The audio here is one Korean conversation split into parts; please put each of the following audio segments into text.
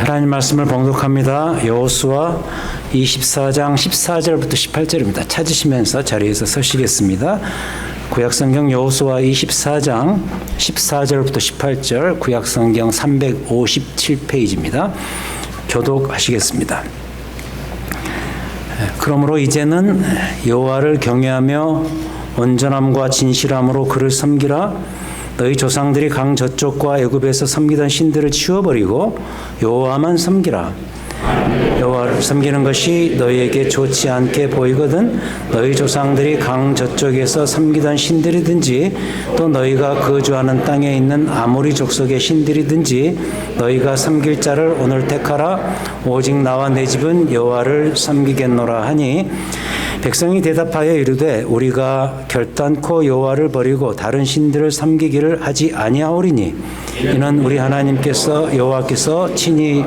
하나님 말씀을 봉독합니다. 여호수아 24장 14절부터 18절입니다. 찾으시면서 자리에서 서시겠습니다. 구약성경 여호수아 24장 14절부터 18절, 구약성경 357페이지입니다. 교독하시겠습니다. 그러므로 이제는 여호와를 경외하며 온전함과 진실함으로 그를 섬기라. 너희 조상들이 강 저쪽과 애굽에서 섬기던 신들을 치워버리고 여호와만 섬기라. 여호와를 섬기는 것이 너희에게 좋지 않게 보이거든 너희 조상들이 강 저쪽에서 섬기던 신들이든지 또 너희가 거주하는 땅에 있는 아모리 족속의 신들이든지 너희가 섬길 자를 오늘 택하라. 오직 나와 내 집은 여호와를 섬기겠노라 하니 백성이 대답하여 이르되 우리가 결단코 여호와를 버리고 다른 신들을 섬기기를 하지 아니하오리니 이는 우리 하나님께서 여호와께서 친히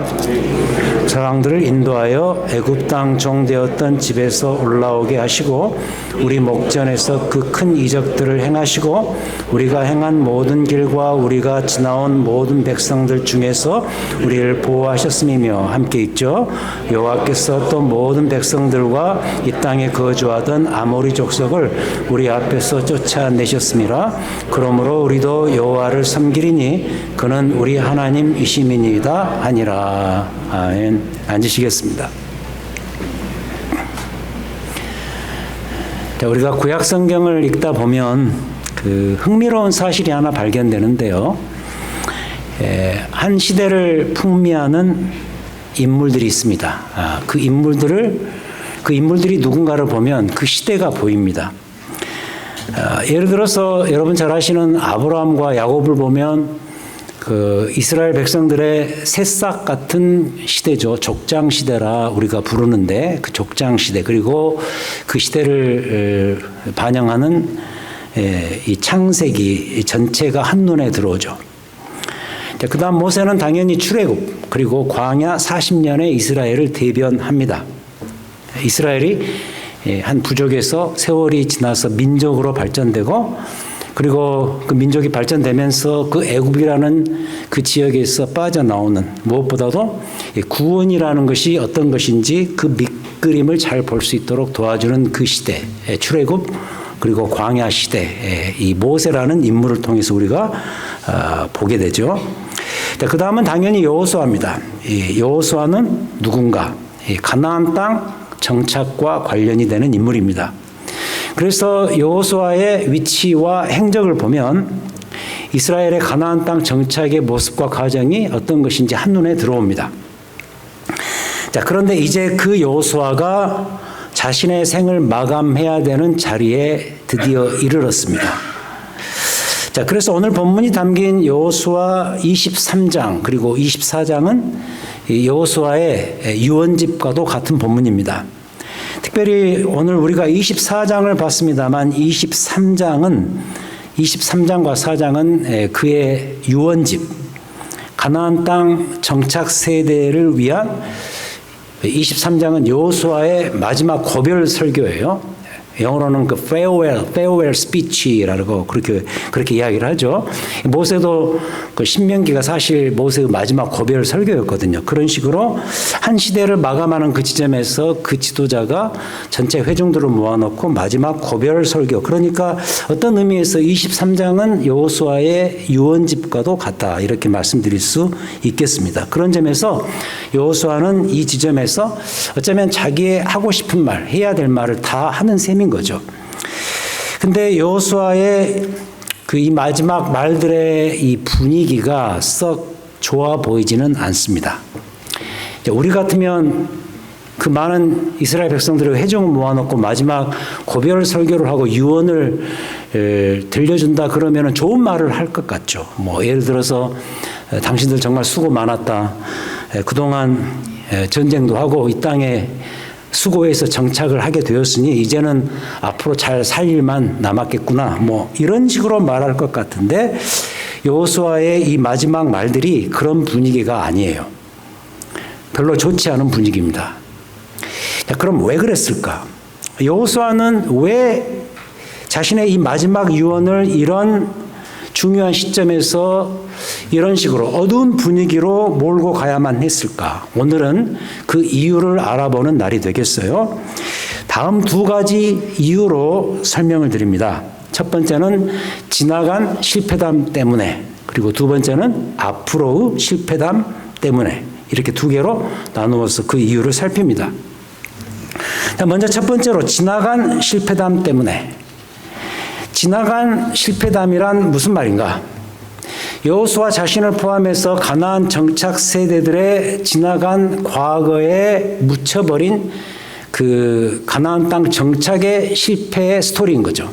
저항들을 인도하여 애굽 땅 종되었던 집에서 올라오게 하시고 우리 목전에서 그 큰 이적들을 행하시고 우리가 행한 모든 길과 우리가 지나온 모든 백성들 중에서 우리를 보호하셨음이며 함께 있죠. 여호와께서 또 모든 백성들과 이 땅에 거주하던 아모리 족속을 우리 앞에서 쫓아내셨음이라. 그러므로 우리도 여호와를 섬기리니 그는 우리 하나님이심이니이다 하니라. 아멘. 앉으시겠습니다. 자, 우리가 구약 성경을 읽다 보면 그 흥미로운 사실이 하나 발견되는데요. 한 시대를 풍미하는 인물들이 있습니다. 그 인물들이 누군가를 보면 그 시대가 보입니다. 예를 들어서 여러분 잘 아시는 아브라함과 야곱을 보면 그 이스라엘 백성들의 새싹 같은 시대죠. 족장 시대라 우리가 부르는데 그 족장 시대, 그리고 그 시대를 반영하는 이 창세기 전체가 한눈에 들어오죠. 그 다음 모세는 당연히 출애굽, 그리고 광야 40년의 이스라엘을 대변합니다. 이스라엘이 한 부족에서 세월이 지나서 민족으로 발전되고, 그리고 그 민족이 발전되면서 그 애굽이라는 그 지역에서 빠져나오는, 무엇보다도 구원이라는 것이 어떤 것인지 그 밑그림을 잘 볼 수 있도록 도와주는 그 시대, 출애굽, 그리고 광야 시대, 이 모세라는 인물을 통해서 우리가 보게 되죠. 그 다음은 당연히 여호수아입니다. 여호수아는 누군가? 가나안 땅 정착과 관련이 되는 인물입니다. 그래서 여호수아의 위치와 행적을 보면 이스라엘의 가나안 땅 정착의 모습과 과정이 어떤 것인지 한눈에 들어옵니다. 자, 그런데 이제 그 여호수아가 자신의 생을 마감해야 되는 자리에 드디어 이르렀습니다. 자, 그래서 오늘 본문이 담긴 여호수아 23장 그리고 24장은 여호수아의 유언집과도 같은 본문입니다. 특별히 오늘 우리가 24장을 봤습니다만 23장과 4장은 그의 유언집, 가나안 땅 정착 세대를 위한, 23장은 여호수아의 마지막 고별 설교예요. 영어로는 그 farewell speech라고 그렇게 이야기를 하죠. 모세도 그 신명기가 사실 모세의 마지막 고별 설교였거든요. 그런 식으로 한 시대를 마감하는 그 지점에서 그 지도자가 전체 회중들을 모아놓고 마지막 고별 설교. 그러니까 어떤 의미에서 23장은 여호수아의 유언집과도 같다, 이렇게 말씀드릴 수 있겠습니다. 그런 점에서 여호수아는 이 지점에서 어쩌면 자기의 하고 싶은 말, 해야 될 말을 다 하는 셈인 거죠. 근데 여호수아의 그 이 마지막 말들의 이 분위기가 썩 좋아 보이지는 않습니다. 우리 같으면 그 많은 이스라엘 백성들의 회중을 모아놓고 마지막 고별 설교를 하고 유언을 들려준다 그러면 좋은 말을 할 것 같죠. 뭐 예를 들어서 당신들 정말 수고 많았다. 그동안 전쟁도 하고 이 땅에 수고해서 정착을 하게 되었으니 이제는 앞으로 잘 살 일만 남았겠구나, 뭐 이런 식으로 말할 것 같은데 여호수아의 이 마지막 말들이 그런 분위기가 아니에요. 별로 좋지 않은 분위기입니다. 자, 그럼 왜 그랬을까? 여호수아는 왜 자신의 이 마지막 유언을 이런 중요한 시점에서 이런 식으로 어두운 분위기로 몰고 가야만 했을까? 오늘은 그 이유를 알아보는 날이 되겠어요. 다음 두 가지 이유로 설명을 드립니다. 첫 번째는 지나간 실패담 때문에, 그리고 두 번째는 앞으로의 실패담 때문에, 이렇게 두 개로 나누어서 그 이유를 살핍니다. 먼저 첫 번째로 지나간 실패담 때문에. 지나간 실패담이란 무슨 말인가? 여호수아 자신을 포함해서 가나안 정착 세대들의 지나간 과거에 묻혀버린 그 가나안 땅 정착의 실패의 스토리인 거죠.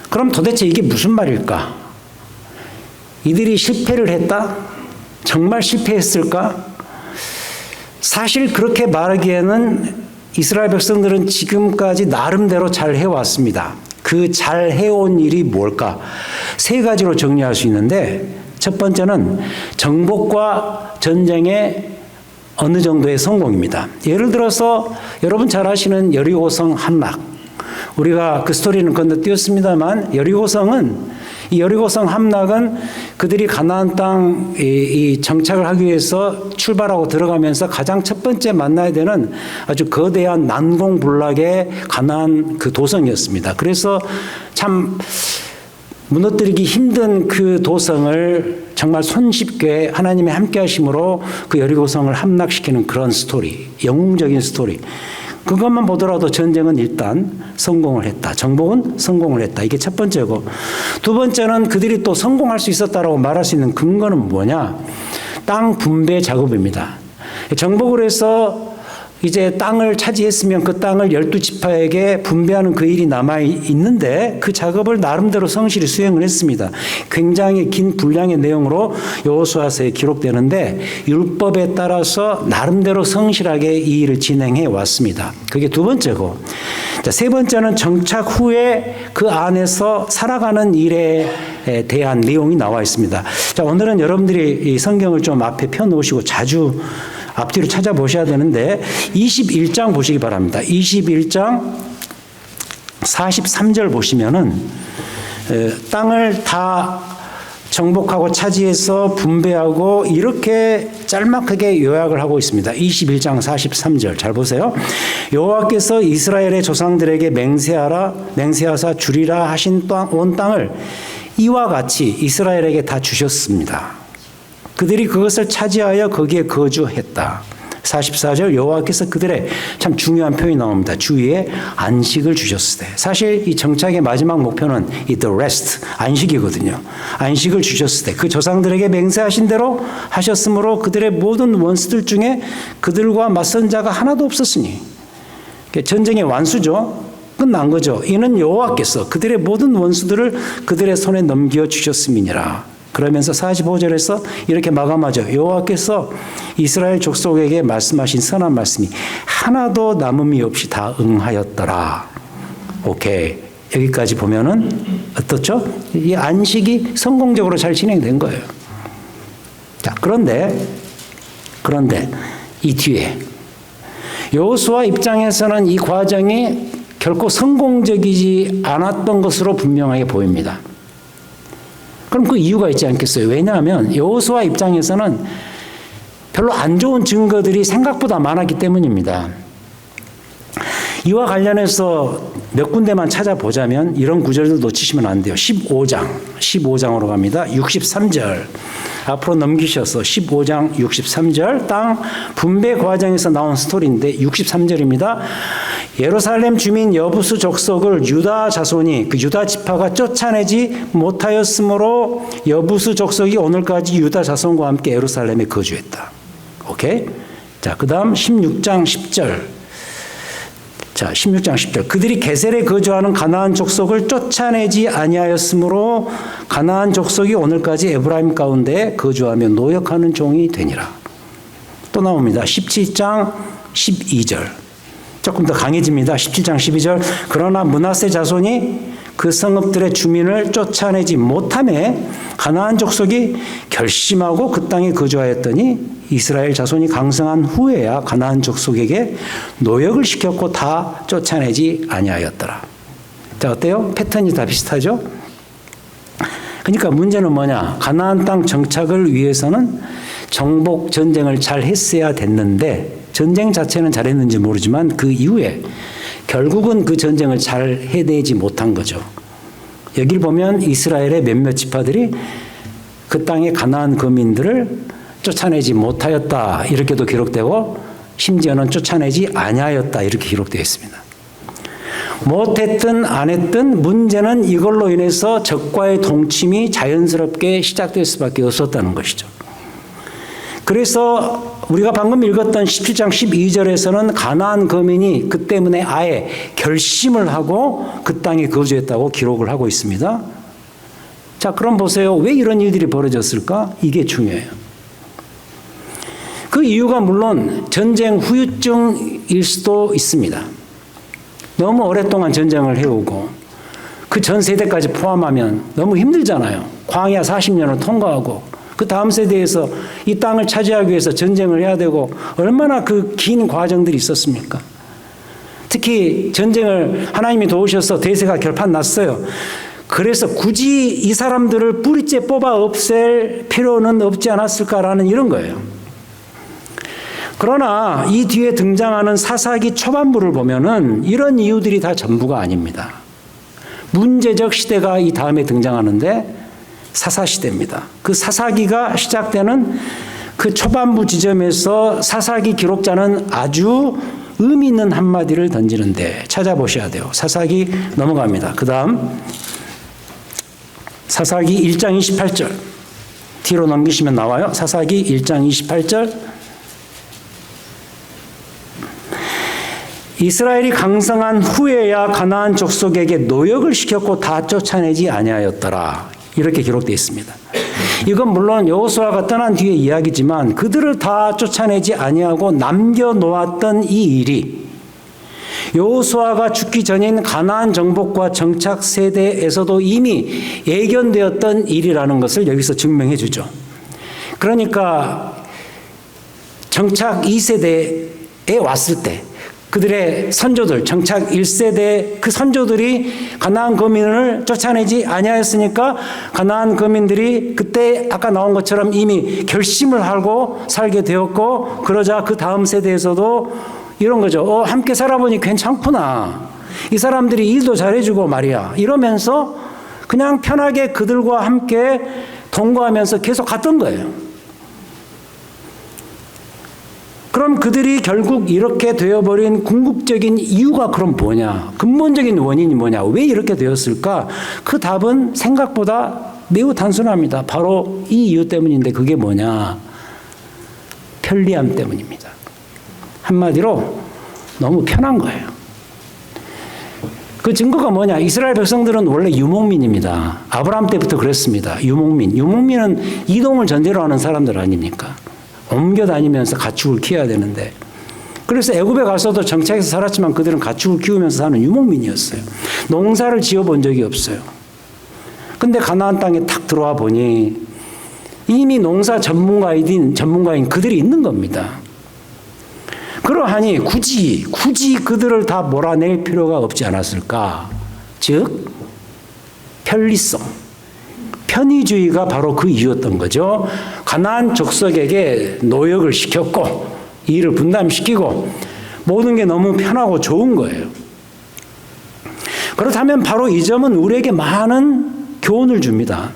그럼 도대체 이게 무슨 말일까? 이들이 실패를 했다? 정말 실패했을까? 사실 그렇게 말하기에는 이스라엘 백성들은 지금까지 나름대로 잘 해왔습니다. 그 잘 해온 일이 뭘까? 세 가지로 정리할 수 있는데, 첫 번째는 정복과 전쟁의 어느 정도의 성공입니다. 예를 들어서 여러분 잘 아시는 여리고성 함락. 우리가 그 스토리는 건너뛰었습니다만, 이 여리고성 함락은 그들이 가나안 땅 정착을 하기 위해서 출발하고 들어가면서 가장 첫 번째 만나야 되는 아주 거대한 난공불락의 가나안 그 도성이었습니다. 그래서 참 무너뜨리기 힘든 그 도성을 정말 손쉽게 하나님의 함께 하심으로 그 여리고성을 함락시키는 그런 스토리, 영웅적인 스토리. 그것만 보더라도 전쟁은 일단 성공을 했다. 정복은 성공을 했다. 이게 첫 번째고, 두 번째는 그들이 또 성공할 수 있었다라고 말할 수 있는 근거는 뭐냐? 땅 분배 작업입니다. 정복을 해서 이제 땅을 차지했으면 그 땅을 12지파에게 분배하는 그 일이 남아있는데 그 작업을 나름대로 성실히 수행을 했습니다. 굉장히 긴 분량의 내용으로 여호수아서에 기록되는데 율법에 따라서 나름대로 성실하게 이 일을 진행해 왔습니다. 그게 두 번째고, 세 번째는 정착 후에 그 안에서 살아가는 일에 대한 내용이 나와 있습니다. 자, 오늘은 여러분들이 이 성경을 좀 앞에 펴놓으시고 자주 앞뒤로 찾아보셔야 되는데 21장 보시기 바랍니다. 21장 43절 보시면은 땅을 다 정복하고 차지해서 분배하고 이렇게 짤막하게 요약을 하고 있습니다. 21장 43절 잘 보세요. 여호와께서 이스라엘의 조상들에게 맹세하사 주리라 하신 온 땅을 이와 같이 이스라엘에게 다 주셨습니다. 그들이 그것을 차지하여 거기에 거주했다. 44절 여호와께서 그들의 참 중요한 표현이 나옵니다. 주위에 안식을 주셨을 때. 사실 이 정착의 마지막 목표는 이 the rest, 안식이거든요. 안식을 주셨을 때 그 조상들에게 맹세하신 대로 하셨으므로 그들의 모든 원수들 중에 그들과 맞선 자가 하나도 없었으니, 전쟁의 완수죠. 끝난 거죠. 이는 여호와께서 그들의 모든 원수들을 그들의 손에 넘겨 주셨음이니라. 그러면서 45절에서 이렇게 마감하죠. 여호와께서 이스라엘 족속에게 말씀하신 선한 말씀이 하나도 남음이 없이 다 응하였더라. 오케이. 여기까지 보면은 어떻죠? 이 안식이 성공적으로 잘 진행된 거예요. 자, 그런데 이 뒤에 여호수아 입장에서는 이 과정이 결코 성공적이지 않았던 것으로 분명하게 보입니다. 그럼 그 이유가 있지 않겠어요? 왜냐하면 여호수아 입장에서는 별로 안 좋은 증거들이 생각보다 많았기 때문입니다. 이와 관련해서 몇 군데만 찾아보자면 이런 구절들 놓치시면 안 돼요. 15장으로 갑니다. 63절 앞으로 넘기셔서 15장 63절 땅 분배 과정에서 나온 스토리인데 63절입니다. 예루살렘 주민 여부수 족속을 유다 자손이 그 유다 지파가 쫓아내지 못하였으므로 여부수 족속이 오늘까지 유다 자손과 함께 예루살렘에 거주했다. 오케이? 자, 그다음 16장 10절. 자, 16장 10절. 그들이 게셀에 거주하는 가나안 족속을 쫓아내지 아니하였으므로 가나안 족속이 오늘까지 에브라임 가운데 거주하며 노역하는 종이 되니라. 또 나옵니다. 17장 12절. 조금 더 강해집니다. 17장 12절. 그러나 므낫세 자손이 그 성읍들의 주민을 쫓아내지 못하며 가나안 족속이 결심하고 그 땅에 거주하였더니 이스라엘 자손이 강성한 후에야 가나안 족속에게 노역을 시켰고 다 쫓아내지 아니하였더라. 자, 어때요? 패턴이 다 비슷하죠? 그러니까 문제는 뭐냐? 가나안 땅 정착을 위해서는 정복 전쟁을 잘 했어야 됐는데 전쟁 자체는 잘했는지 모르지만 그 이후에 결국은 그 전쟁을 잘 해내지 못한 거죠. 여기를 보면 이스라엘의 몇몇 지파들이 그 땅의 가나안 거민들을 쫓아내지 못하였다 이렇게도 기록되고 심지어는 쫓아내지 아니하였다 이렇게 기록되어 있습니다. 못했든 안 했든 문제는 이걸로 인해서 적과의 동침이 자연스럽게 시작될 수밖에 없었다는 것이죠. 그래서 우리가 방금 읽었던 17장 12절에서는 가나안 거민이 그 때문에 아예 결심을 하고 그 땅에 거주했다고 기록을 하고 있습니다. 자, 그럼 보세요. 왜 이런 일들이 벌어졌을까? 이게 중요해요. 그 이유가 물론 전쟁 후유증일 수도 있습니다. 너무 오랫동안 전쟁을 해오고 그 전 세대까지 포함하면 너무 힘들잖아요. 광야 40년을 통과하고 그 다음 세대에서 이 땅을 차지하기 위해서 전쟁을 해야 되고 얼마나 그 긴 과정들이 있었습니까? 특히 전쟁을 하나님이 도우셔서 대세가 결판 났어요. 그래서 굳이 이 사람들을 뿌리째 뽑아 없앨 필요는 없지 않았을까라는 이런 거예요. 그러나 이 뒤에 등장하는 사사기 초반부를 보면은 이런 이유들이 다 전부가 아닙니다. 문제적 시대가 이 다음에 등장하는데 사사시대입니다. 그 사사기가 시작되는 그 초반부 지점에서 사사기 기록자는 아주 의미 있는 한마디를 던지는데 찾아보셔야 돼요. 사사기 넘어갑니다. 그 다음 사사기 1장 28절 뒤로 넘기시면 나와요. 사사기 1장 28절 이스라엘이 강성한 후에야 가나안 족속에게 노역을 시켰고 다 쫓아내지 아니하였더라. 이렇게 기록되어 있습니다. 이건 물론 여호수아가 떠난 뒤의 이야기지만 그들을 다 쫓아내지 아니하고 남겨놓았던 이 일이 여호수아가 죽기 전인 가나안 정복과 정착 세대에서도 이미 예견되었던 일이라는 것을 여기서 증명해 주죠. 그러니까 정착 2세대에 왔을 때 그들의 선조들, 정착 1세대 그 선조들이 가나안 거민을 쫓아내지 아니하였으니까 가나안 거민들이 그때 아까 나온 것처럼 이미 결심을 하고 살게 되었고 그러자 그 다음 세대에서도 이런 거죠. 함께 살아보니 괜찮구나. 이 사람들이 일도 잘해주고 말이야. 이러면서 그냥 편하게 그들과 함께 동거하면서 계속 갔던 거예요. 그럼 그들이 결국 이렇게 되어버린 궁극적인 이유가 그럼 뭐냐? 근본적인 원인이 뭐냐? 왜 이렇게 되었을까? 그 답은 생각보다 매우 단순합니다. 바로 이 이유 때문인데 그게 뭐냐? 편리함 때문입니다. 한마디로 너무 편한 거예요. 그 증거가 뭐냐? 이스라엘 백성들은 원래 유목민입니다. 아브라함 때부터 그랬습니다. 유목민. 유목민은 이동을 전제로 하는 사람들 아닙니까? 옮겨 다니면서 가축을 키워야 되는데 그래서 애굽에 가서도 정착해서 살았지만 그들은 가축을 키우면서 사는 유목민이었어요. 농사를 지어본 적이 없어요. 근데 가나안 땅에 탁 들어와 보니 이미 농사 전문가인 그들이 있는 겁니다. 그러하니 굳이 그들을 다 몰아낼 필요가 없지 않았을까? 즉 편리성. 편의주의가 바로 그 이유였던 거죠. 가나안 족속에게 노역을 시켰고 일을 분담시키고 모든 게 너무 편하고 좋은 거예요. 그렇다면 바로 이 점은 우리에게 많은 교훈을 줍니다.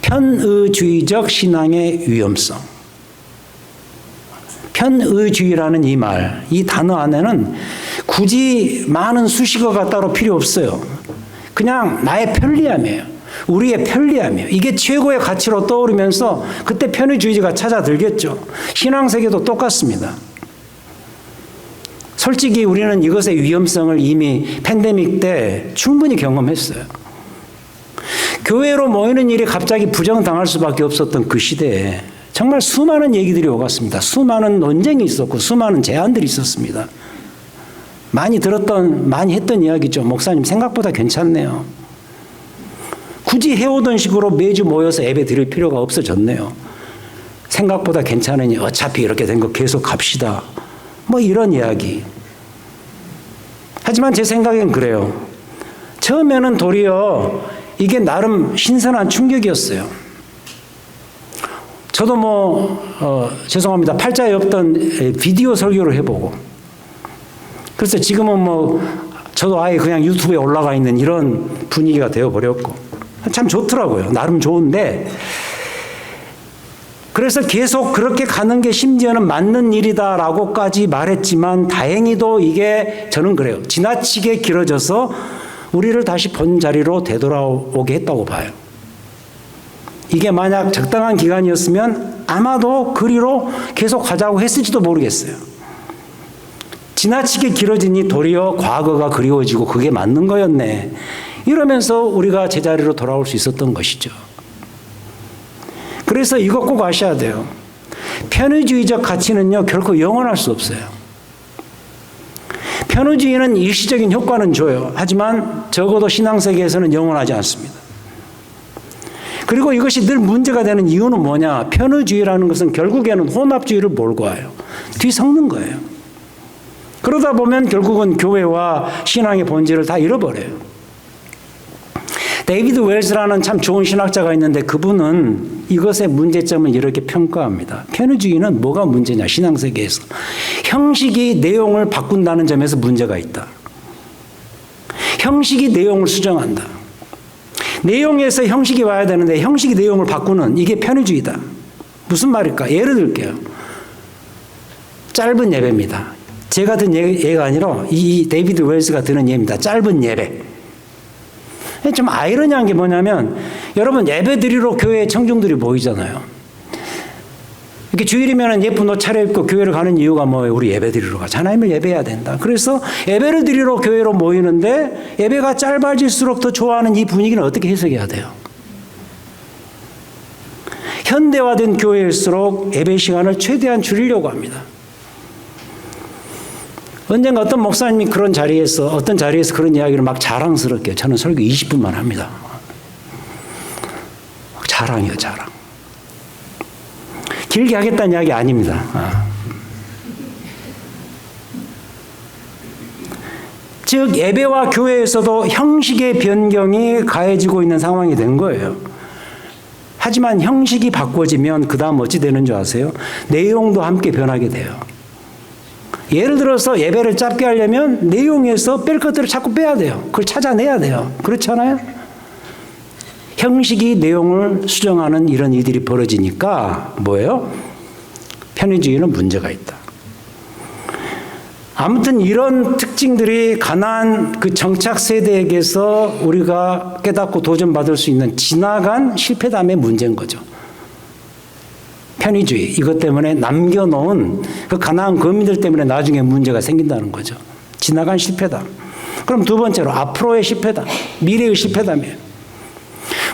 편의주의적 신앙의 위험성. 편의주의라는 이 말, 이 단어 안에는 굳이 많은 수식어가 따로 필요 없어요. 그냥 나의 편리함이에요. 우리의 편리함이에요. 이게 최고의 가치로 떠오르면서 그때 편의주의가 찾아들겠죠. 신앙세계도 똑같습니다. 솔직히 우리는 이것의 위험성을 이미 팬데믹 때 충분히 경험했어요. 교회로 모이는 일이 갑자기 부정당할 수밖에 없었던 그 시대에 정말 수많은 얘기들이 오갔습니다. 수많은 논쟁이 있었고 수많은 제안들이 있었습니다. 많이 했던 이야기죠. 목사님 생각보다 괜찮네요. 굳이 해오던 식으로 매주 모여서 예배 드릴 필요가 없어졌네요. 생각보다 괜찮으니 어차피 이렇게 된 거 계속 갑시다. 뭐 이런 이야기. 하지만 제 생각엔 그래요. 처음에는 도리어 이게 나름 신선한 충격이었어요. 저도 죄송합니다. 팔자에 없던 비디오 설교를 해보고, 그래서 지금은 저도 아예 그냥 유튜브에 올라가 있는 이런 분위기가 되어버렸고, 참 좋더라고요. 나름 좋은데, 그래서 계속 그렇게 가는 게 심지어는 맞는 일이다라고까지 말했지만, 다행히도 이게 저는 그래요. 지나치게 길어져서 우리를 다시 본 자리로 되돌아오게 했다고 봐요. 이게 만약 적당한 기간이었으면 아마도 그리로 계속 가자고 했을지도 모르겠어요. 지나치게 길어지니 도리어 과거가 그리워지고 그게 맞는 거였네. 이러면서 우리가 제자리로 돌아올 수 있었던 것이죠. 그래서 이거 꼭 아셔야 돼요. 편의주의적 가치는요, 결코 영원할 수 없어요. 편의주의는 일시적인 효과는 줘요. 하지만 적어도 신앙세계에서는 영원하지 않습니다. 그리고 이것이 늘 문제가 되는 이유는 뭐냐? 편의주의라는 것은 결국에는 혼합주의를 몰고 와요. 뒤섞는 거예요. 그러다 보면 결국은 교회와 신앙의 본질을 다 잃어버려요. 데이비드 웰스라는 참 좋은 신학자가 있는데 그분은 이것의 문제점을 이렇게 평가합니다. 편의주의는 뭐가 문제냐? 신앙세계에서. 형식이 내용을 바꾼다는 점에서 문제가 있다. 형식이 내용을 수정한다. 내용에서 형식이 와야 되는데 형식이 내용을 바꾸는, 이게 편의주의다. 무슨 말일까? 예를 들게요. 짧은 예배입니다. 제가 든 예가 아니라 이 데이비드 웰스가 드는 예입니다. 짧은 예배. 좀 아이러니한 게 뭐냐면, 여러분 예배 드리러 교회에 청중들이 모이잖아요. 이렇게 주일이면 예쁜 옷 차려입고 교회를 가는 이유가 뭐예요? 우리 예배 드리러 가자. 하나님을 예배해야 된다. 그래서 예배를 드리러 교회로 모이는데 예배가 짧아질수록 더 좋아하는 이 분위기는 어떻게 해석해야 돼요? 현대화된 교회일수록 예배 시간을 최대한 줄이려고 합니다. 언젠가 어떤 목사님이 어떤 자리에서 그런 이야기를 막 자랑스럽게, 저는 설교 20분만 합니다. 자랑이요, 자랑. 길게 하겠다는 이야기 아닙니다. 즉 예배와 교회에서도 형식의 변경이 가해지고 있는 상황이 된 거예요. 하지만 형식이 바꿔지면 그 다음 어찌 되는 줄 아세요? 내용도 함께 변하게 돼요. 예를 들어서 예배를 짧게 하려면 내용에서 뺄 것들을 자꾸 빼야 돼요. 그걸 찾아내야 돼요. 그렇잖아요? 형식이 내용을 수정하는 이런 일들이 벌어지니까 뭐예요? 편의주의는 문제가 있다. 아무튼 이런 특징들이 가나안 그 정착 세대에게서 우리가 깨닫고 도전받을 수 있는 지나간 실패담의 문제인 거죠. 편의주의, 이것 때문에 남겨놓은 그 가나안 거민들 때문에 나중에 문제가 생긴다는 거죠. 지나간 실패담. 그럼 두 번째로 앞으로의 실패담, 미래의 실패담이에요.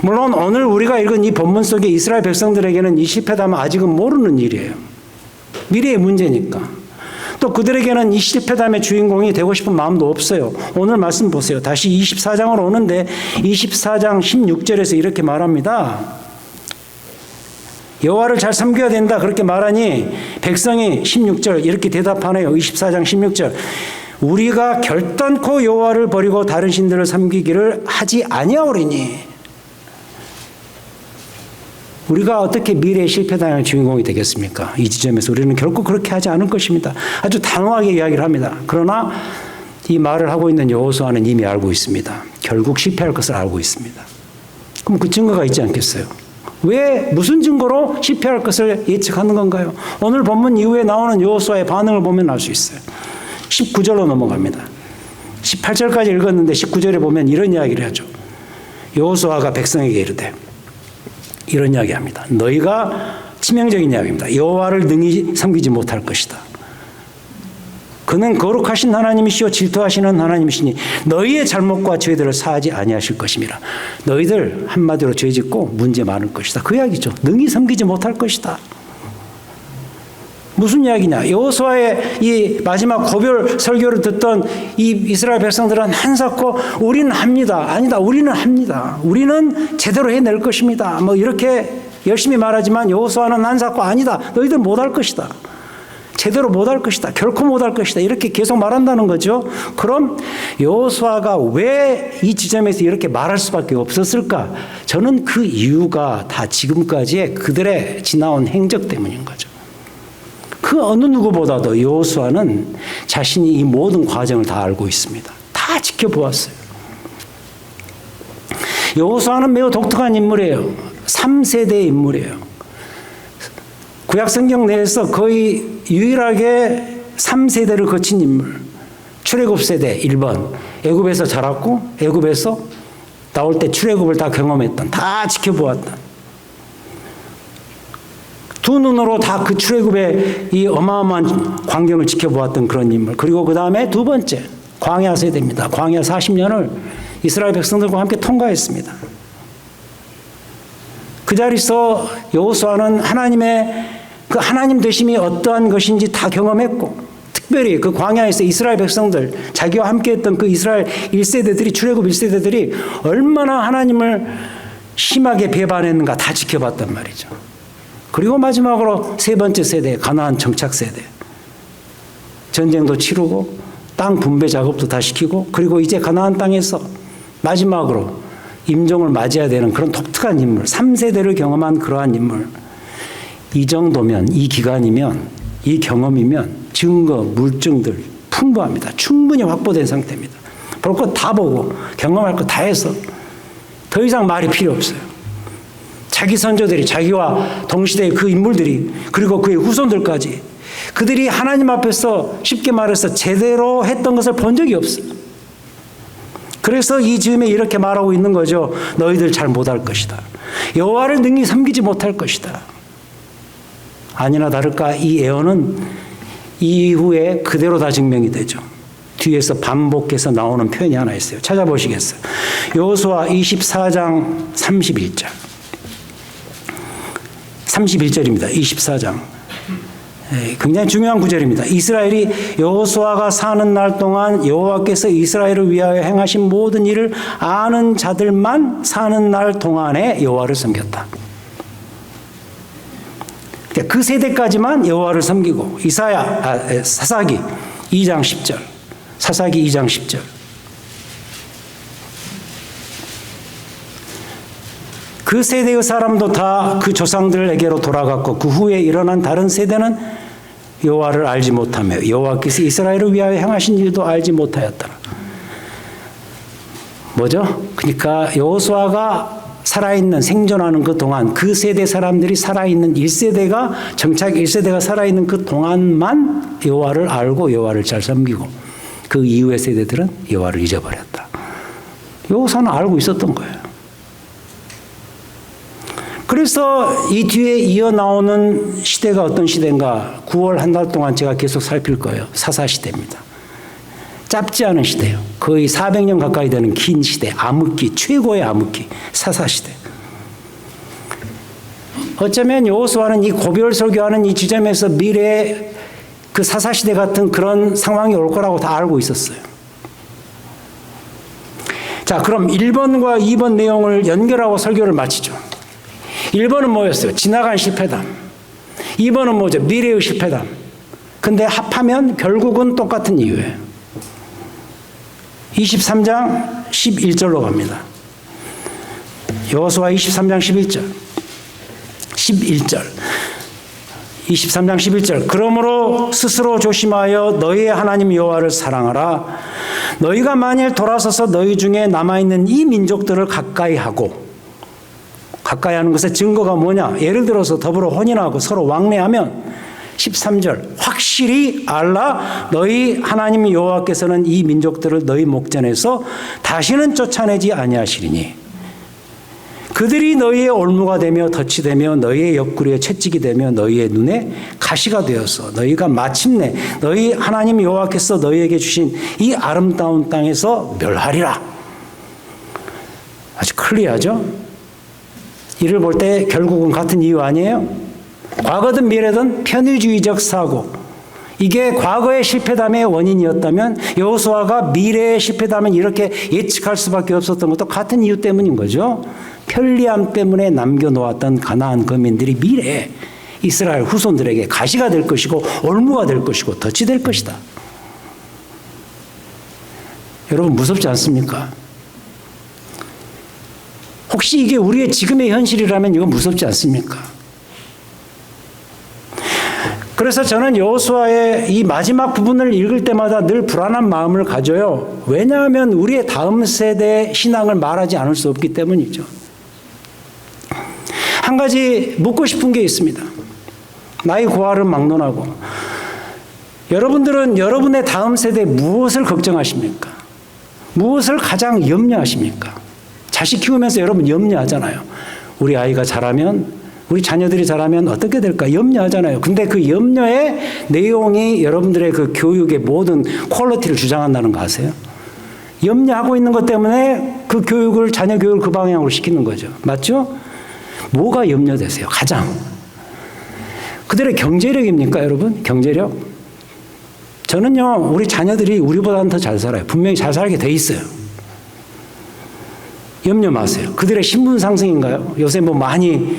물론 오늘 우리가 읽은 이 본문 속에 이스라엘 백성들에게는 이 실패담은 아직은 모르는 일이에요. 미래의 문제니까. 또 그들에게는 이 실패담의 주인공이 되고 싶은 마음도 없어요. 오늘 말씀 보세요. 다시 24장으로 오는데 24장 16절에서 이렇게 말합니다. 여호와를 잘 섬겨야 된다 그렇게 말하니 백성이 16절 이렇게 대답하네요. 24장 16절. 우리가 결단코 여호와를 버리고 다른 신들을 섬기기를 하지 아니하오리니. 우리가 어떻게 미래의 실패당할 주인공이 되겠습니까? 이 지점에서 우리는 결코 그렇게 하지 않을 것입니다. 아주 단호하게 이야기를 합니다. 그러나 이 말을 하고 있는 여호수아는 이미 알고 있습니다. 결국 실패할 것을 알고 있습니다. 그럼 그 증거가 있지 않겠어요? 왜, 무슨 증거로 실패할 것을 예측하는 건가요? 오늘 본문 이후에 나오는 여호수아의 반응을 보면 알 수 있어요. 19절로 넘어갑니다. 18절까지 읽었는데 19절에 보면 이런 이야기를 하죠. 여호수아가 백성에게 이르되 이런 이야기합니다. 너희가 치명적인 이야기입니다. 여호와를 능히 섬기지 못할 것이다. 그는 거룩하신 하나님이시오 질투하시는 하나님이시니 너희의 잘못과 죄들을 사하지 아니하실 것임이라. 너희들 한마디로 죄짓고 문제 많을 것이다. 그 이야기죠. 능히 섬기지 못할 것이다. 무슨 이야기냐? 여호수아의 이 마지막 고별 설교를 듣던 이 이스라엘 백성들은 한사코 우리는 합니다. 아니다. 우리는 합니다. 우리는 제대로 해낼 것입니다. 뭐 이렇게 열심히 말하지만 여호수아는 한사코 아니다. 너희들 못할 것이다. 제대로 못할 것이다. 결코 못할 것이다. 이렇게 계속 말한다는 거죠. 그럼 여호수아가 왜 이 지점에서 이렇게 말할 수밖에 없었을까? 저는 그 이유가 다 지금까지의 그들의 지나온 행적 때문인 거죠. 그 어느 누구보다도 여호수아는 자신이 이 모든 과정을 다 알고 있습니다. 다 지켜보았어요. 여호수아는 매우 독특한 인물이에요. 3세대의 인물이에요. 구약 성경 내에서 거의 유일하게 3세대를 거친 인물. 출애굽 세대 1번. 애굽에서 자랐고 애굽에서 나올 때 출애굽을 다 경험했던, 다 지켜보았던. 두 눈으로 다 그 출애굽의 이 어마어마한 광경을 지켜보았던 그런 인물. 그리고 그 다음에 두 번째 광야 세대입니다. 광야 40년을 이스라엘 백성들과 함께 통과했습니다. 그 자리에서 여호수아는 하나님의 그 하나님 되심이 어떠한 것인지 다 경험했고, 특별히 그 광야에서 이스라엘 백성들, 자기와 함께했던 그 이스라엘 1세대들이, 출애굽 1세대들이 얼마나 하나님을 심하게 배반했는가 다 지켜봤단 말이죠. 그리고 마지막으로 세 번째 세대, 가나안 정착 세대. 전쟁도 치르고 땅 분배 작업도 다 시키고, 그리고 이제 가나안 땅에서 마지막으로 임종을 맞이해야 되는 그런 독특한 인물, 3세대를 경험한 그러한 인물. 이 정도면, 이 기간이면, 이 경험이면 증거, 물증들 풍부합니다. 충분히 확보된 상태입니다. 볼 것 다 보고 경험할 것 다 해서 더 이상 말이 필요 없어요. 자기 선조들이, 자기와 동시대의 그 인물들이, 그리고 그의 후손들까지 그들이 하나님 앞에서 쉽게 말해서 제대로 했던 것을 본 적이 없어요. 그래서 이 즈음에 이렇게 말하고 있는 거죠. 너희들 잘 못할 것이다. 여호와를 능히 섬기지 못할 것이다. 아니나 다를까 이 예언은 이후에 그대로 다 증명이 되죠. 뒤에서 반복해서 나오는 표현이 하나 있어요. 찾아보시겠어요? 여호수아 24장 31절. 31절입니다. 24장. 굉장히 중요한 구절입니다. 이스라엘이 여호수아가 사는 날 동안 여호와께서 이스라엘을 위하여 행하신 모든 일을 아는 자들만 사는 날 동안에 여호와를 섬겼다. 그 세대까지만 여호와를 섬기고, 사사기 2장 10절. 사사기 2장 10절. 그 세대의 사람도 다 그 조상들에게로 돌아갔고, 그 후에 일어난 다른 세대는 여호와를 알지 못하며 여호와께서 이스라엘을 위하여 행하신 일도 알지 못하였더라. 뭐죠? 그러니까 여호수아가 살아있는, 생존하는 그 동안, 그 세대 사람들이 살아있는 1세대가, 정착 1세대가 살아있는 그 동안만 여호와를 알고 여호와를 잘 섬기고, 그 이후의 세대들은 여호와를 잊어버렸다. 여호수아는 알고 있었던 거예요. 그래서 이 뒤에 이어 나오는 시대가 어떤 시대인가, 9월 한 달 동안 제가 계속 살필 거예요. 사사시대입니다. 짧지 않은 시대예요. 거의 400년 가까이 되는 긴 시대, 암흑기, 최고의 암흑기, 사사시대. 어쩌면 여호수아는 이 고별 설교하는 이 지점에서 미래의 그 사사시대 같은 그런 상황이 올 거라고 다 알고 있었어요. 자, 그럼 1번과 2번 내용을 연결하고 설교를 마치죠. 1번은 뭐였어요? 지나간 실패담. 2번은 뭐죠? 미래의 실패담. 근데 합하면 결국은 똑같은 이유예요. 23장 11절로 갑니다. 여호수아 23장 11절. 23장 11절. 그러므로 스스로 조심하여 너희의 하나님 여호와를 사랑하라. 너희가 만일 돌아서서 너희 중에 남아있는 이 민족들을 가까이 하고, 가까이 하는 것의 증거가 뭐냐? 예를 들어서 더불어 혼인하고 서로 왕래하면 13절 확실히 알라. 너희 하나님 여호와께서는 이 민족들을 너희 목전에서 다시는 쫓아내지 아니하시리니 그들이 너희의 올무가 되며 덫이 되며 너희의 옆구리에 채찍이 되며 너희의 눈에 가시가 되어서 너희가 마침내 너희 하나님 여호와께서 너희에게 주신 이 아름다운 땅에서 멸하리라. 아주 클리어하죠? 이를 볼 때 결국은 같은 이유 아니에요? 과거든 미래든 편의주의적 사고, 이게 과거의 실패담의 원인이었다면 여호수아가 미래의 실패담은 이렇게 예측할 수밖에 없었던 것도 같은 이유 때문인 거죠. 편리함 때문에 남겨놓았던 가나안 거민들이 미래에 이스라엘 후손들에게 가시가 될 것이고 올무가 될 것이고 덫이 될 것이다. 여러분 무섭지 않습니까? 혹시 이게 우리의 지금의 현실이라면 이건 무섭지 않습니까? 그래서 저는 여호수아의 이 마지막 부분을 읽을 때마다 늘 불안한 마음을 가져요. 왜냐하면 우리의 다음 세대의 신앙을 말하지 않을 수 없기 때문이죠. 한 가지 묻고 싶은 게 있습니다. 나의 고아를 막론하고 여러분들은 여러분의 다음 세대에 무엇을 걱정하십니까? 무엇을 가장 염려하십니까? 자식 키우면서 여러분 염려하잖아요. 우리 아이가 자라면, 우리 자녀들이 자라면 어떻게 될까 염려하잖아요. 근데 그 염려의 내용이 여러분들의 그 교육의 모든 퀄리티를 주장한다는 거 아세요? 염려하고 있는 것 때문에 그 교육을, 자녀 교육을 그 방향으로 시키는 거죠. 맞죠? 뭐가 염려되세요? 가장. 그들의 경제력입니까, 여러분? 경제력? 저는요, 우리 자녀들이 우리보다는 더 잘 살아요. 분명히 잘 살게 돼 있어요. 염려 마세요. 그들의 신분 상승인가요? 요새 뭐 많이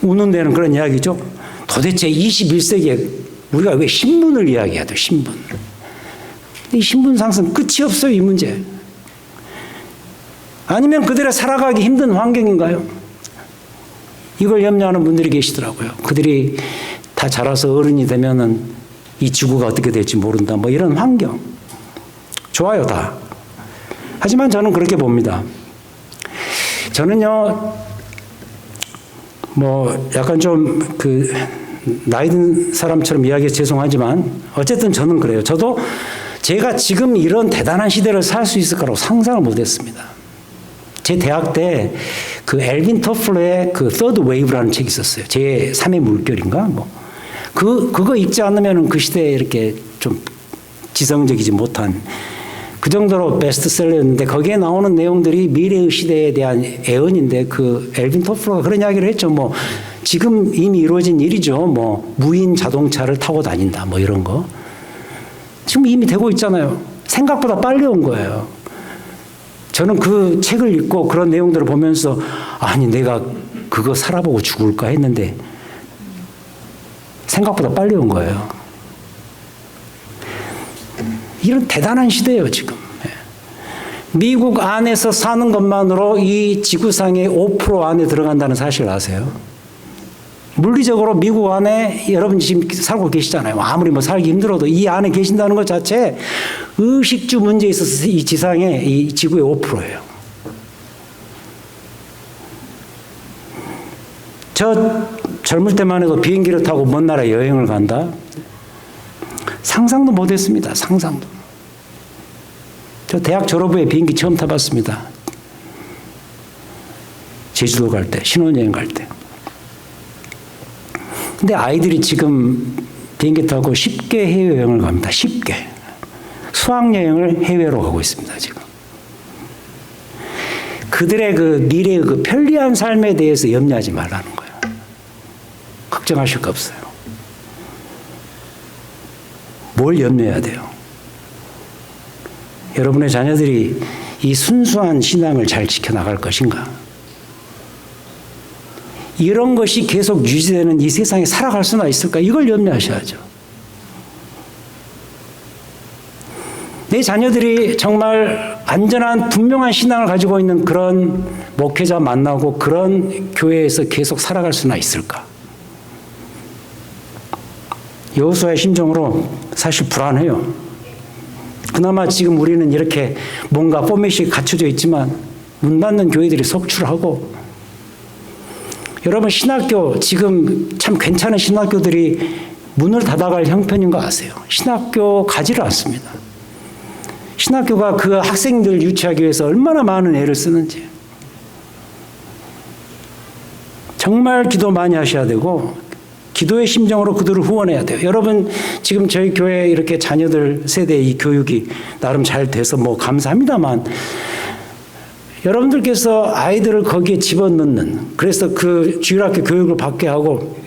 우는 데는 그런 이야기죠. 도대체 21세기에 우리가 왜 신분을 이야기해야 돼요? 신분. 이 신분 상승 끝이 없어요, 이 문제. 아니면 그들의 살아가기 힘든 환경인가요? 이걸 염려하는 분들이 계시더라고요. 그들이 다 자라서 어른이 되면은 이 지구가 어떻게 될지 모른다. 뭐 이런 환경. 좋아요, 다. 하지만 저는 그렇게 봅니다. 저는요, 뭐 약간 좀 그 나이 든 사람처럼 이야기해서 죄송하지만 어쨌든 저는 그래요. 저도 제가 지금 이런 대단한 시대를 살 수 있을 거라고 상상을 못했습니다. 제 대학 때 그 엘빈 토플러의 그 Third Wave라는 책이 있었어요. 제 3의 물결인가 뭐 그거 읽지 않으면 그 시대에 이렇게 좀 지성적이지 못한 그 정도로 베스트셀러였는데 거기에 나오는 내용들이 미래의 시대에 대한 애언인데 그 엘빈 토플러가 그런 이야기를 했죠. 뭐 지금 이미 이루어진 일이죠. 뭐 무인 자동차를 타고 다닌다. 뭐 이런 거. 지금 이미 되고 있잖아요. 생각보다 빨리 온 거예요. 저는 그 책을 읽고 그런 내용들을 보면서 아니 내가 그거 살아보고 죽을까 했는데 생각보다 빨리 온 거예요. 이런 대단한 시대예요, 지금. 미국 안에서 사는 것만으로 이 지구상의 5% 안에 들어간다는 사실 아세요? 물리적으로 미국 안에 여러분 지금 살고 계시잖아요. 아무리 뭐 살기 힘들어도 이 안에 계신다는 것 자체 의식주 문제에 있어서 이 지상의 이 지구의 5%예요. 저 젊을 때만 해도 비행기를 타고 먼 나라 여행을 간다? 상상도 못했습니다. 상상도. 저 대학 졸업 후에 비행기 처음 타봤습니다. 제주도 갈 때, 신혼여행 갈 때. 근데 아이들이 지금 비행기 타고 쉽게 해외여행을 갑니다. 쉽게. 수학여행을 해외로 가고 있습니다, 지금. 그들의 그 미래의 그 편리한 삶에 대해서 염려하지 말라는 거예요. 걱정하실 거 없어요. 뭘 염려해야 돼요? 여러분의 자녀들이 이 순수한 신앙을 잘 지켜나갈 것인가? 이런 것이 계속 유지되는 이 세상에 살아갈 수나 있을까? 이걸 염려하셔야죠. 내 자녀들이 정말 안전한 분명한 신앙을 가지고 있는 그런 목회자 만나고 그런 교회에서 계속 살아갈 수나 있을까? 여호수아의 심정으로 사실 불안해요. 그나마 지금 우리는 이렇게 뭔가 포맷이 갖춰져 있지만 문 닫는 교회들이 속출하고 여러분 신학교 지금 참 괜찮은 신학교들이 문을 닫아갈 형편인 거 아세요? 신학교 가지를 않습니다. 신학교가 그 학생들 유치하기 위해서 얼마나 많은 애를 쓰는지 정말 기도 많이 하셔야 되고 기도의 심정으로 그들을 후원해야 돼요. 여러분 지금 저희 교회 이렇게 자녀들 세대의 이 교육이 나름 잘 돼서 뭐 감사합니다만 여러분들께서 아이들을 거기에 집어넣는 그래서 그 주일학교 교육을 받게 하고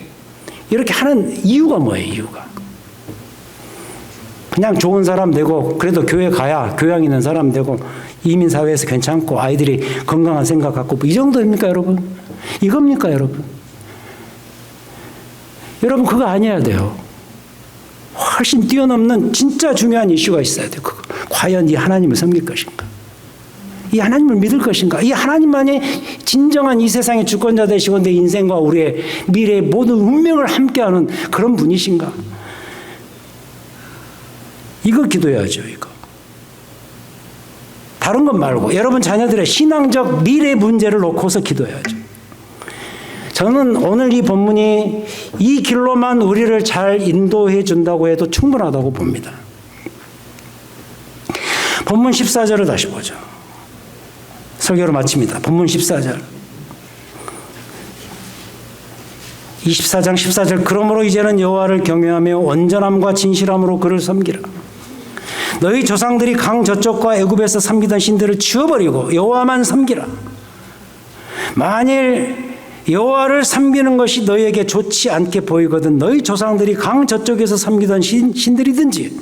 이렇게 하는 이유가 뭐예요? 이유가 그냥 좋은 사람 되고 그래도 교회 가야 교양 있는 사람 되고 이민사회에서 괜찮고 아이들이 건강한 생각 갖고 이 정도입니까 여러분? 이겁니까 여러분? 여러분 그거 아니어야 돼요. 훨씬 뛰어넘는 진짜 중요한 이슈가 있어야 돼요. 그거. 과연 이 하나님을 섬길 것인가? 이 하나님을 믿을 것인가? 이 하나님만이 진정한 이 세상의 주권자 되시고 내 인생과 우리의 미래의 모든 운명을 함께하는 그런 분이신가? 이거 기도해야죠. 이거. 다른 것 말고 여러분 자녀들의 신앙적 미래 문제를 놓고서 기도해야죠. 저는 오늘 이 본문이 이 길로만 우리를 잘 인도해 준다고 해도 충분하다고 봅니다. 본문 14절을 다시 보죠. 설교를 마칩니다. 본문 14절. 24장 14절. 그러므로 이제는 여호와를 경외하며 온전함과 진실함으로 그를 섬기라. 너희 조상들이 강 저쪽과 애굽에서 섬기던 신들을 지워버리고 여호와만 섬기라. 만일 여호와를 섬기는 것이 너희에게 좋지 않게 보이거든 너희 조상들이 강 저쪽에서 섬기던 신들이든지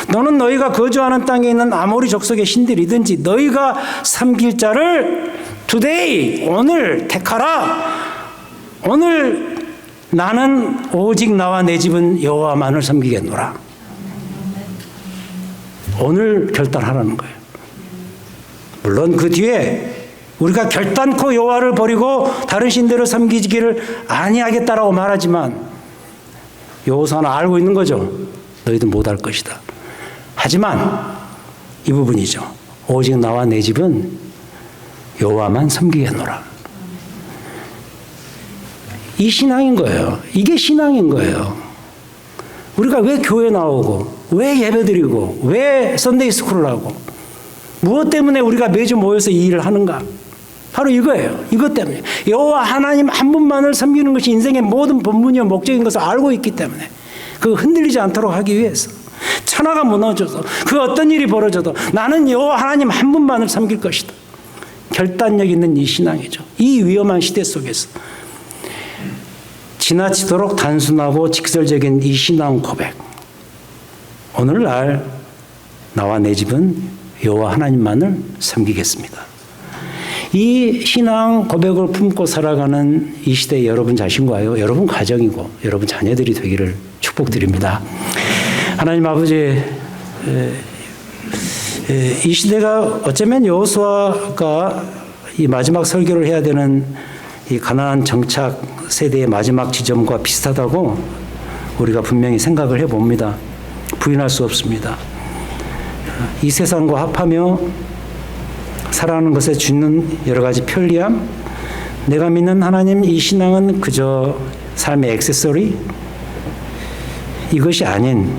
너는 너희가 거주하는 땅에 있는 아모리 족속의 신들이든지 너희가 섬길 자를 today 오늘 택하라. 오늘 나는 오직 나와 내 집은 여호와만을 섬기겠노라. 오늘 결단하라는 거예요. 물론 그 뒤에 우리가 결단코 여호와를 버리고 다른 신들을 섬기기를 아니하겠다라고 말하지만 여호수아는 알고 있는 거죠. 너희도 못할 것이다. 하지만 이 부분이죠. 오직 나와 내 집은 여호와만 섬기겠노라. 이 신앙인 거예요. 이게 신앙인 거예요. 우리가 왜 교회 나오고 왜 예배드리고 왜 선데이 스쿨을 하고 무엇 때문에 우리가 매주 모여서 이 일을 하는가? 바로 이거예요. 이것 때문에. 여호와 하나님 한 분만을 섬기는 것이 인생의 모든 본분이요 목적인 것을 알고 있기 때문에 그거 흔들리지 않도록 하기 위해서 천하가 무너져도 그 어떤 일이 벌어져도 나는 여호와 하나님 한 분만을 섬길 것이다. 결단력 있는 이 신앙이죠. 이 위험한 시대 속에서 지나치도록 단순하고 직설적인 이 신앙 고백. 오늘날 나와 내 집은 여호와 하나님만을 섬기겠습니다. 이 신앙 고백을 품고 살아가는 이 시대의 여러분 자신과요, 여러분 가정이고 여러분 자녀들이 되기를 축복드립니다. 하나님 아버지, 이 시대가 어쩌면 여호수아가 이 마지막 설교를 해야 되는 이 가나안 정착 세대의 마지막 지점과 비슷하다고 우리가 분명히 생각을 해봅니다. 부인할 수 없습니다. 이 세상과 합하며 살아가는 것에 주는 여러 가지 편리함, 내가 믿는 하나님 이 신앙은 그저 삶의 액세서리, 이것이 아닌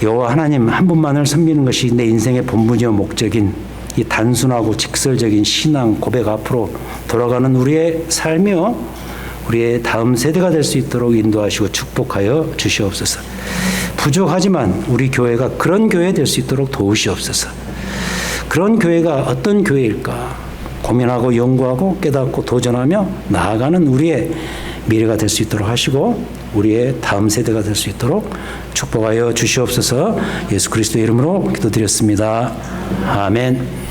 여호와 하나님 한 분만을 섬기는 것이 내 인생의 본분이요 목적인 이 단순하고 직설적인 신앙 고백 앞으로 돌아가는 우리의 삶이요 우리의 다음 세대가 될 수 있도록 인도하시고 축복하여 주시옵소서. 부족하지만 우리 교회가 그런 교회 될 수 있도록 도우시옵소서. 그런 교회가 어떤 교회일까 고민하고 연구하고 깨닫고 도전하며 나아가는 우리의 미래가 될 수 있도록 하시고 우리의 다음 세대가 될 수 있도록 축복하여 주시옵소서. 예수 그리스도의 이름으로 기도드렸습니다. 아멘.